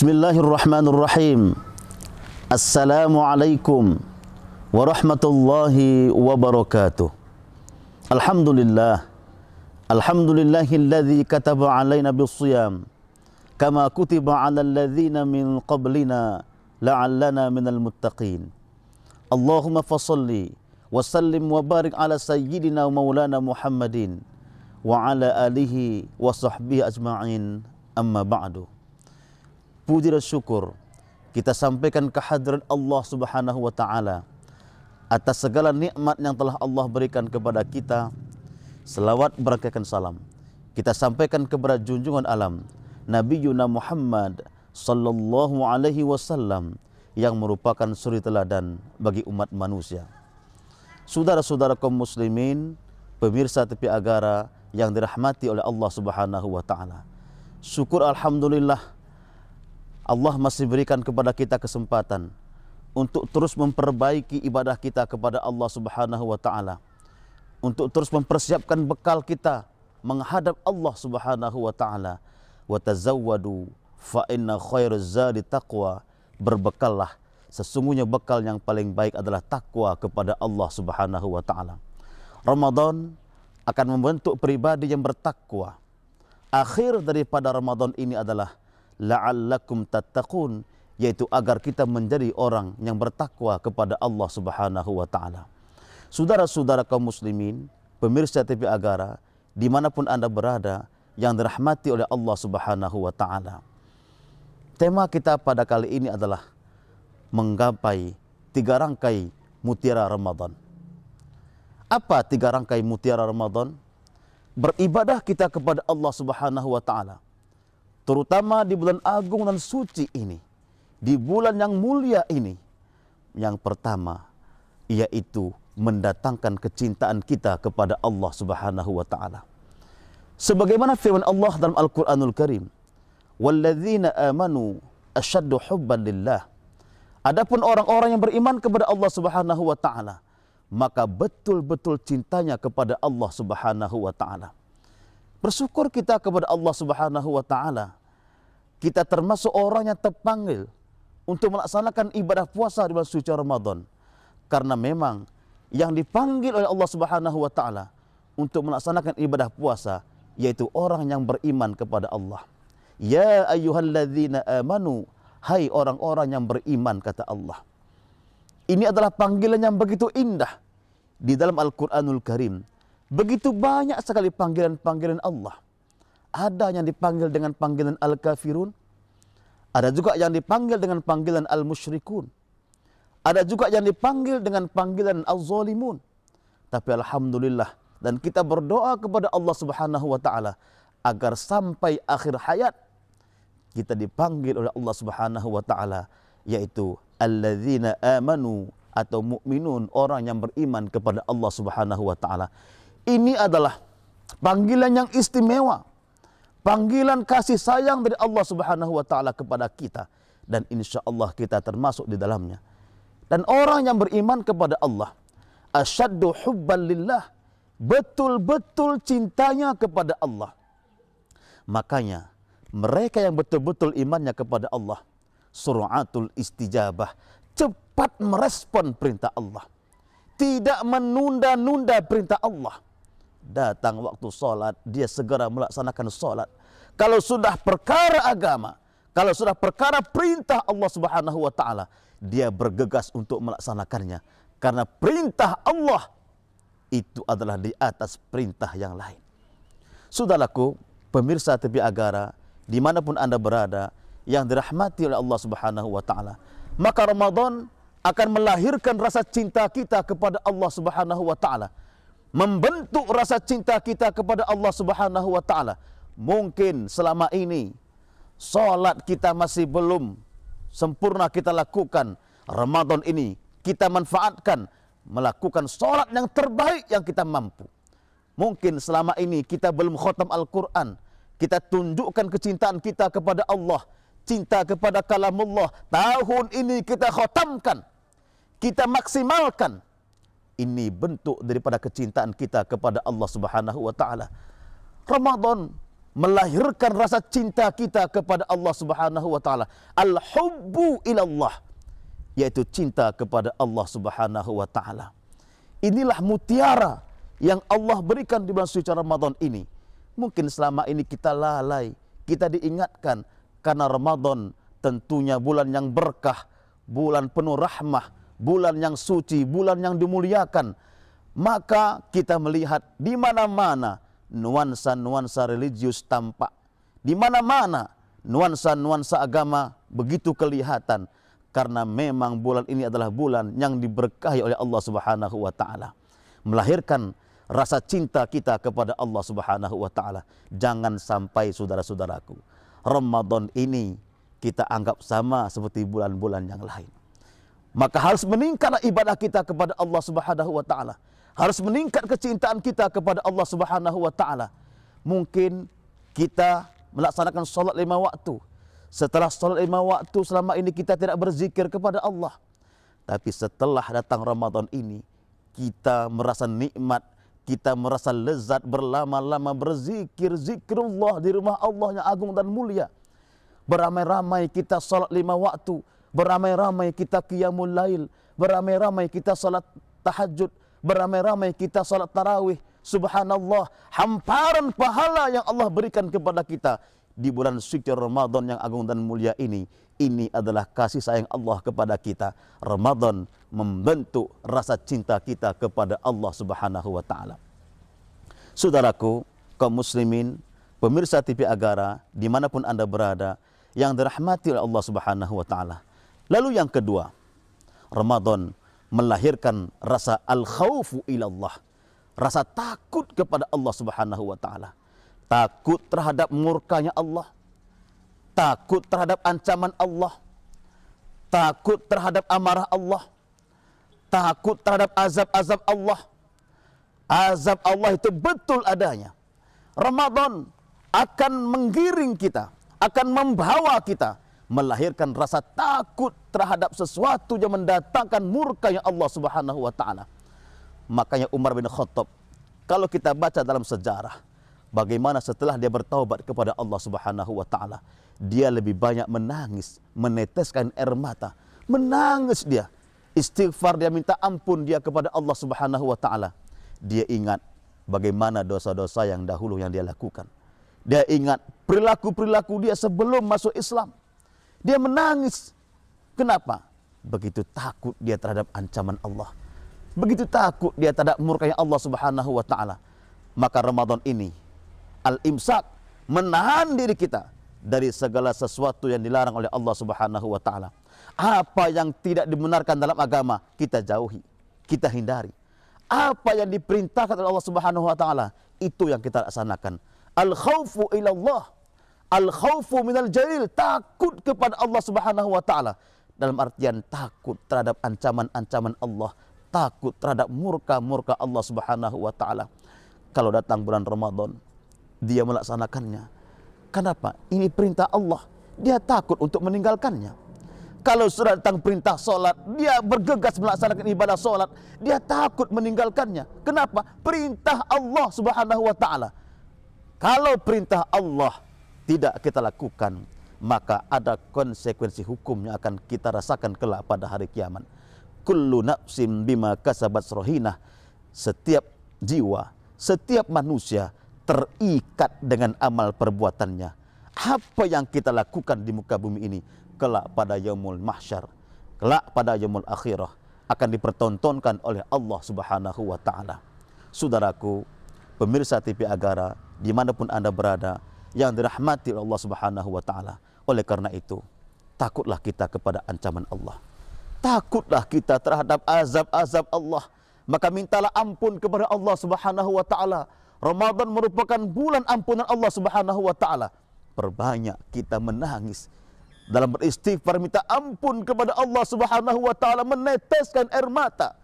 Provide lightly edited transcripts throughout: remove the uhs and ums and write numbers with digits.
Bismillahirrahmanirrahim. Assalamualaikum warahmatullahi wabarakatuh. Alhamdulillah. Alhamdulillahilladzi kataba alaina bis-shiyam kama kutiba 'alal ladzina min qablina la'allana minal muttaqin. Allahumma fashalli wa sallim wa barik ala sayyidina wa maulana Muhammadin wa ala alihi wa sahbihi ajma'in. Amma ba'du. Puji dan syukur kita sampaikan kehadiran Allah Subhanahu wa taala atas segala nikmat yang telah Allah berikan kepada kita. Selawat berakaikan salam kita sampaikan kepada junjungan alam Nabi Yuna Muhammad sallallahu alaihi wasallam yang merupakan suri teladan bagi umat manusia. Saudara-saudara kaum muslimin, pemirsa TV Agara yang dirahmati oleh Allah Subhanahu wa taala. Syukur alhamdulillah Allah masih berikan kepada kita kesempatan untuk terus memperbaiki ibadah kita kepada Allah Subhanahu wa taala, untuk terus mempersiapkan bekal kita menghadap Allah Subhanahu wa taala. Wa tazawwadu fa inna khairaz zadi taqwa. Berbekallah, sesungguhnya bekal yang paling baik adalah takwa kepada Allah Subhanahu wa taala. Ramadan akan membentuk pribadi yang bertakwa. Akhir daripada Ramadan ini adalah la'allakum tattaqun, yaitu agar kita menjadi orang yang bertakwa kepada Allah Subhanahu wa taala. Saudara-saudara kaum muslimin, pemirsa TV Agara dimanapun Anda berada yang dirahmati oleh Allah Subhanahu wa taala. Tema kita pada kali ini adalah menggapai 3 rangkai mutiara Ramadan. Apa 3 rangkai mutiara Ramadan? Beribadah kita kepada Allah Subhanahu wa taala, terutama di bulan agung dan suci ini, di bulan yang mulia ini. Yang pertama yaitu mendatangkan kecintaan kita kepada Allah Subhanahu wa taala. Sebagaimana firman Allah dalam Al-Qur'anul Karim, "Walladzina amanu asyaddu hubban lillah." Adapun orang-orang yang beriman kepada Allah Subhanahu wa taala, maka betul-betul cintanya kepada Allah Subhanahu wa taala. Bersyukur kita kepada Allah Subhanahu wa taala. Kita termasuk orang yang terpanggil untuk melaksanakan ibadah puasa di bulan suci Ramadan. Karena memang yang dipanggil oleh Allah Subhanahu wa taala untuk melaksanakan ibadah puasa yaitu orang yang beriman kepada Allah. Ya ayyuhalladzina amanu, hai orang-orang yang beriman, kata Allah. Ini adalah panggilan yang begitu indah di dalam Al-Qur'anul Karim. Begitu banyak sekali panggilan-panggilan Allah. Ada yang dipanggil dengan panggilan Al-Kafirun. Ada juga yang dipanggil dengan panggilan Al-Musyrikun. Ada juga yang dipanggil dengan panggilan Al-Zalimun. Tapi alhamdulillah, dan kita berdoa kepada Allah Subhanahu wa taala agar sampai akhir hayat kita dipanggil oleh Allah Subhanahu wa taala, yaitu alladzina amanu atau mukminun, orang yang beriman kepada Allah Subhanahu wa taala. Ini adalah panggilan yang istimewa, panggilan kasih sayang dari Allah Subhanahu wa taala kepada kita, dan insya Allah kita termasuk di dalamnya. Dan orang yang beriman kepada Allah asyaddu hubban lillah, betul-betul cintanya kepada Allah. Makanya mereka yang betul-betul imannya kepada Allah, sur'atul istijabah, cepat merespon perintah Allah, tidak menunda-nunda perintah Allah. Datang waktu sholat, dia segera melaksanakan sholat. Kalau sudah perkara agama, kalau sudah perkara perintah Allah Subhanahu wa taala, dia bergegas untuk melaksanakannya. Karena perintah Allah itu adalah di atas perintah yang lain. Saudaraku, pemirsa TV Agara dimanapun Anda berada yang dirahmati oleh Allah Subhanahu wa taala, maka Ramadan akan melahirkan rasa cinta kita kepada Allah Subhanahu wa taala, membentuk rasa cinta kita kepada Allah Subhanahu wa taala. Mungkin selama ini salat kita masih belum sempurna kita lakukan. Ramadan ini kita manfaatkan melakukan salat yang terbaik yang kita mampu. Mungkin selama ini kita belum khatam Al-Quran. Kita tunjukkan kecintaan kita kepada Allah, cinta kepada kalamullah. Tahun ini kita khatamkan, kita maksimalkan. Ini bentuk daripada kecintaan kita kepada Allah Subhanahu wa taala. Ramadan melahirkan rasa cinta kita kepada Allah Subhanahu wa taala. Al-hubbu ilallah, yaitu cinta kepada Allah Subhanahu wa taala. Inilah mutiara yang Allah berikan di bulan suci Ramadan ini. Mungkin selama ini kita lalai, kita diingatkan karena Ramadan tentunya bulan yang berkah, bulan penuh rahmah, bulan yang suci, bulan yang dimuliakan. Maka kita melihat di mana-mana nuansa-nuansa religius tampak. Di mana-mana nuansa-nuansa agama begitu kelihatan. Karena memang bulan ini adalah bulan yang diberkahi oleh Allah Subhanahu wa taala. Melahirkan rasa cinta kita kepada Allah Subhanahu wa taala. Jangan sampai saudara-saudaraku, Ramadan ini kita anggap sama seperti bulan-bulan yang lain. Maka harus meningkatlah ibadah kita kepada Allah Subhanahu wa taala. Harus meningkat kecintaan kita kepada Allah Subhanahu wa taala. Mungkin kita melaksanakan salat 5 waktu. Setelah salat 5 waktu selama ini kita tidak berzikir kepada Allah. Tapi setelah datang Ramadan ini, kita merasa nikmat, kita merasa lezat berlama-lama berzikir, zikrullah di rumah Allah yang agung dan mulia. Beramai-ramai kita salat 5 waktu, beramai-ramai kita qiyamul lail, beramai-ramai kita salat tahajud, beramai-ramai kita salat tarawih. Subhanallah, hamparan pahala yang Allah berikan kepada kita di bulan suci Ramadan yang agung dan mulia ini. Ini adalah kasih sayang Allah kepada kita. Ramadan membentuk rasa cinta kita kepada Allah Subhanahu wa taala. Saudaraku, kaum muslimin, pemirsa TV Agara, dimanapun Anda berada, yang dirahmati oleh Allah Subhanahu wa taala. Lalu yang kedua, Ramadan melahirkan rasa al-khaufu ilallah, rasa takut kepada Allah Subhanahu wa taala. Takut terhadap murkanya Allah, takut terhadap ancaman Allah, takut terhadap amarah Allah, takut terhadap azab-azab Allah. Azab Allah itu betul adanya. Ramadan akan menggiring kita, akan membawa kita melahirkan rasa takut terhadap sesuatu yang mendatangkan murkanya Allah Subhanahu wa taala. Makanya Umar bin Khattab, kalau kita baca dalam sejarah, bagaimana setelah dia bertaubat kepada Allah Subhanahu wa taala, dia lebih banyak menangis, meneteskan air mata, menangis dia, istighfar, dia minta ampun dia kepada Allah Subhanahu wa taala. Dia ingat bagaimana dosa-dosa yang dahulu yang dia lakukan. Dia ingat perilaku-perilaku dia sebelum masuk Islam. Dia menangis. Kenapa? Begitu takut dia terhadap ancaman Allah. Begitu takut dia terhadap murkanya Allah Subhanahu wa taala. Maka Ramadan ini al-imsak, menahan diri kita dari segala sesuatu yang dilarang oleh Allah Subhanahu wa taala. Apa yang tidak dibenarkan dalam agama, kita jauhi, kita hindari. Apa yang diperintahkan oleh Allah Subhanahu wa taala, itu yang kita laksanakan. Al-khaufu ilallah, al-khaufu minal jalil, takut kepada Allah Subhanahu wa taala. Dalam artian takut terhadap ancaman-ancaman Allah, takut terhadap murka-murka Allah Subhanahu wa taala. Kalau datang bulan Ramadan, dia melaksanakannya. Kenapa? Ini perintah Allah. Dia takut untuk meninggalkannya. Kalau sudah datang perintah solat, dia bergegas melaksanakan ibadah solat. Dia takut meninggalkannya. Kenapa? Perintah Allah Subhanahu wa taala. Kalau perintah Allah tidak kita lakukan, maka ada konsekuensi hukum yang akan kita rasakan kelak pada hari kiamat. Kullu nafsin bima kasabat rohinah. Setiap jiwa, setiap manusia terikat dengan amal perbuatannya. Apa yang kita lakukan di muka bumi ini, kelak pada yaumul mahsyar, kelak pada yaumul akhirah, akan dipertontonkan oleh Allah Subhanahu wa taala. Saudaraku, pemirsa TV Agara, dimanapun Anda berada, yang dirahmati oleh Allah Subhanahu wa taala. Oleh karena itu, takutlah kita kepada ancaman Allah. Takutlah kita terhadap azab-azab Allah. Maka mintalah ampun kepada Allah Subhanahu wa taala. Ramadan merupakan bulan ampunan Allah Subhanahu wa taala. Perbanyak kita menangis dalam beristighfar, minta ampun kepada Allah Subhanahu wa taala, meneteskan air mata.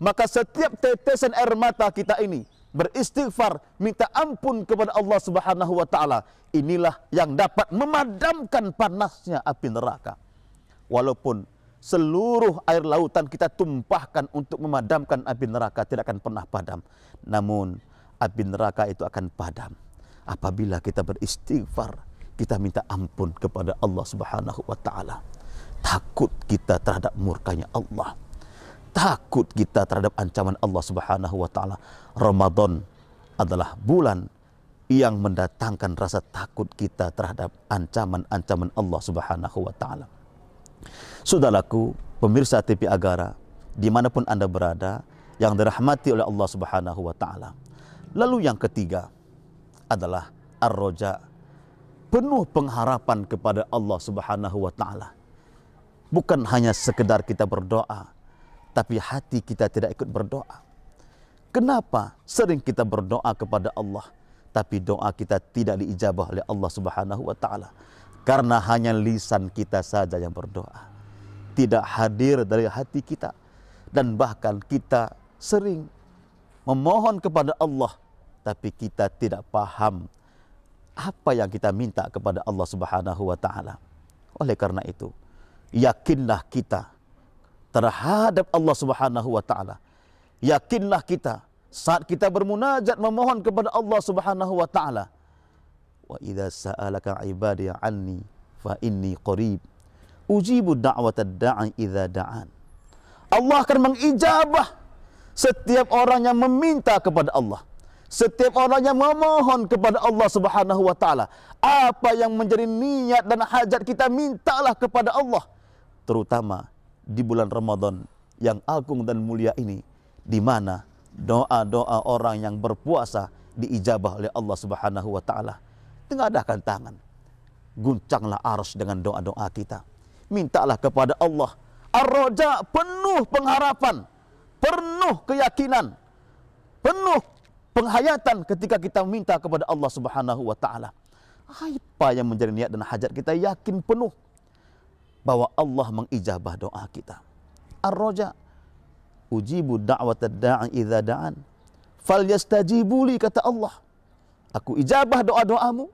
Maka setiap tetesan air mata kita ini beristighfar, minta ampun kepada Allah Subhanahu wa taala, inilah yang dapat memadamkan panasnya api neraka. Walaupun seluruh air lautan kita tumpahkan untuk memadamkan api neraka, tidak akan pernah padam. Namun api neraka itu akan padam apabila kita beristighfar, kita minta ampun kepada Allah Subhanahu wa taala. Takut kita terhadap murkanya Allah. Takut kita terhadap ancaman Allah Subhanahu wa taala. Ramadan adalah bulan yang mendatangkan rasa takut kita terhadap ancaman-ancaman Allah Subhanahu wa taala. Saudaraku, pemirsa TV Agara, dimanapun Anda berada, yang dirahmati oleh Allah Subhanahu wa taala. Lalu yang ketiga adalah ar-roja, penuh pengharapan kepada Allah Subhanahu wa taala. Bukan hanya sekedar kita berdoa, tapi hati kita tidak ikut berdoa. Kenapa sering kita berdoa kepada Allah, tapi doa kita tidak diijabah oleh Allah Subhanahu wa taala? Karena hanya lisan kita saja yang berdoa, tidak hadir dari hati kita. Dan bahkan kita sering memohon kepada Allah, tapi kita tidak paham apa yang kita minta kepada Allah Subhanahu wa taala. Oleh karena itu, yakinlah kita terhadap Allah Subhanahu wa taala. Yakinlah kita saat kita bermunajat memohon kepada Allah Subhanahu wa taala. Wa idza sa'alaka 'ibadi 'anni fa inni qarib ujibu da'watad da'i idza da'an. Allah akan mengijabah setiap orang yang meminta kepada Allah. Setiap orang yang memohon kepada Allah Subhanahu wa taala. Apa yang menjadi niat dan hajat kita, mintalah kepada Allah. Terutama di bulan Ramadan yang agung dan mulia ini, di mana doa-doa orang yang berpuasa diijabah oleh Allah Subhanahu wa taala. Tengadahkan tangan, guncanglah arsy dengan doa-doa kita. Mintalah kepada Allah. Ar-roja, penuh pengharapan, penuh keyakinan, penuh penghayatan ketika kita minta kepada Allah Subhanahu wa taala. Apa yang menjadi niat dan hajat kita, yakin penuh bahwa Allah mengijabah doa kita. Ar-roja, ujibu da'watad da'i idza da'an falyastajibu li, kata Allah. Aku ijabah doa-doamu,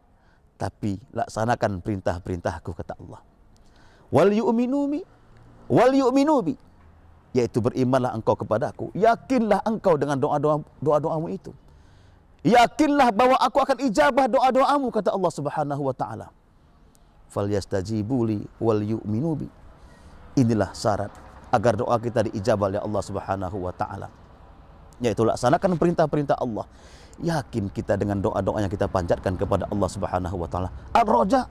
tapi laksanakan perintah-perintahku, kata Allah. Wal yu'minu bi, yaitu berimanlah engkau kepadaku. Yakinlah engkau dengan doa-doamu itu. Yakinlah bahwa aku akan ijabah doa-doamu, kata Allah Subhanahu wa taala. Falyastajibu li wal yu'minu bi. Inilah syarat agar doa kita diijabah oleh Allah Subhanahu wa taala, yaitu laksanakan perintah-perintah Allah. Yakin kita dengan doa-doa yang kita panjatkan kepada Allah Subhanahu wa taala. Ar-roja,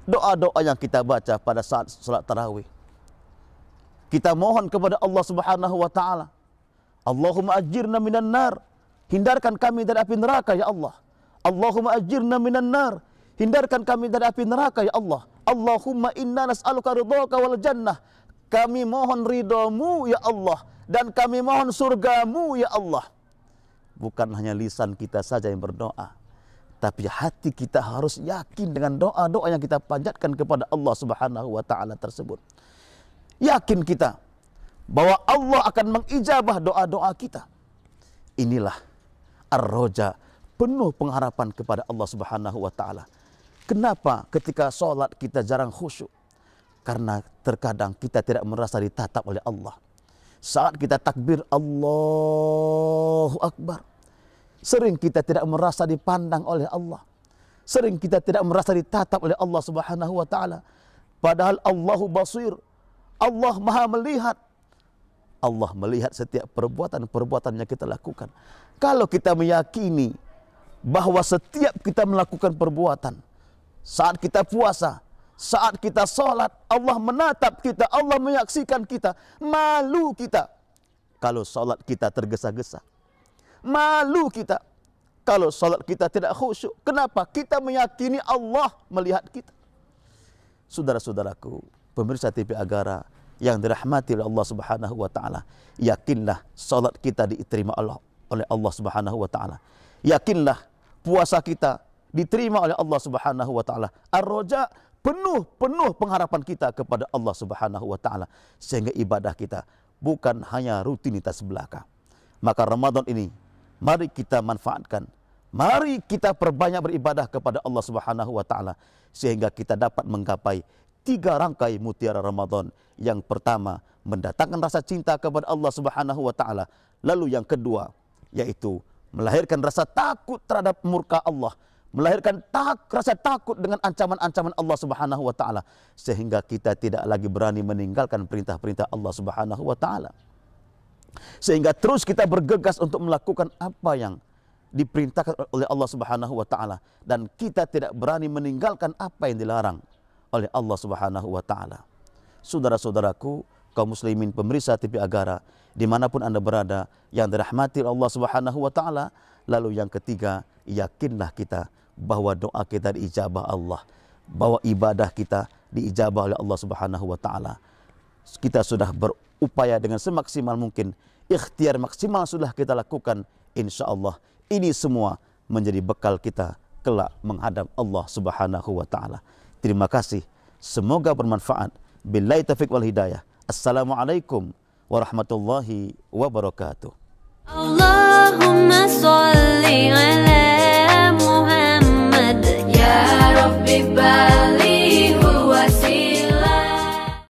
doa-doa yang kita baca pada saat salat tarawih. Kita mohon kepada Allah Subhanahu wa taala, Allahumma ajirna minan nar, hindarkan kami dari api neraka ya Allah. Allahumma ajirna minan nar, hindarkan kami dari api neraka ya Allah. Allahumma inna nas'aluka ridhaka wal jannah, kami mohon ridhamu ya Allah, dan kami mohon surgamu ya Allah. Bukan hanya lisan kita saja yang berdoa, tapi hati kita harus yakin dengan doa-doa yang kita panjatkan kepada Allah Subhanahu wa taala tersebut. Yakin kita bahwa Allah akan mengijabah doa-doa kita. Inilah ar-roja, penuh pengharapan kepada Allah Subhanahu wa taala. Kenapa ketika sholat kita jarang khusyuk? Karena terkadang kita tidak merasa ditatap oleh Allah. Saat kita takbir Allahu Akbar, sering kita tidak merasa dipandang oleh Allah. Sering kita tidak merasa ditatap oleh Allah Subhanahu wa taala. Padahal Allahu basir, Allah maha melihat. Allah melihat setiap perbuatan-perbuatan yang kita lakukan. Kalau kita meyakini bahwa setiap kita melakukan perbuatan, saat kita puasa, saat kita sholat, Allah menatap kita, Allah menyaksikan kita, malu kita kalau sholat kita tergesa-gesa. Malu kita kalau sholat kita tidak khusyuk. Kenapa? Kita meyakini Allah melihat kita. Saudara-saudaraku, pemirsa TV Agara yang dirahmati oleh Allah Subhanahu wa taala, yakinlah salat kita diterima oleh Allah Subhanahu wa taala. Yakinlah puasa kita diterima oleh Allah Subhanahu wa taala. Ar-roja, penuh pengharapan kita kepada Allah Subhanahu wa taala, sehingga ibadah kita bukan hanya rutinitas belaka. Maka Ramadan ini mari kita manfaatkan. Mari kita perbanyak beribadah kepada Allah Subhanahu wa taala, sehingga kita dapat menggapai 3 rangkai mutiara Ramadan. Yang pertama, mendatangkan rasa cinta kepada Allah Subhanahu wa taala. Lalu yang kedua, yaitu melahirkan rasa takut terhadap murka Allah. melahirkan rasa takut dengan ancaman-ancaman Allah Subhanahu wa taala, sehingga kita tidak lagi berani meninggalkan perintah-perintah Allah Subhanahu wa taala. Sehingga terus kita bergegas untuk melakukan apa yang diperintahkan oleh Allah Subhanahu wa taala, dan kita tidak berani meninggalkan apa yang dilarang oleh Allah Subhanahu wa taala. Saudara-saudaraku, kaum muslimin pemirsa TV Agara dimanapun Anda berada yang dirahmati Allah Subhanahu wa taala, lalu yang ketiga, yakinlah kita bahwa doa kita diijabah Allah, bahwa ibadah kita diijabah oleh Allah Subhanahu wa taala. Kita sudah berupaya dengan semaksimal mungkin, ikhtiar maksimal sudah kita lakukan. Insya Allah ini semua menjadi bekal kita kelak menghadap Allah Subhanahu wa taala. Terima kasih, semoga bermanfaat. Billahi taufiq wal hidayah. Assalamualaikum warahmatullahi wabarakatuh. Allah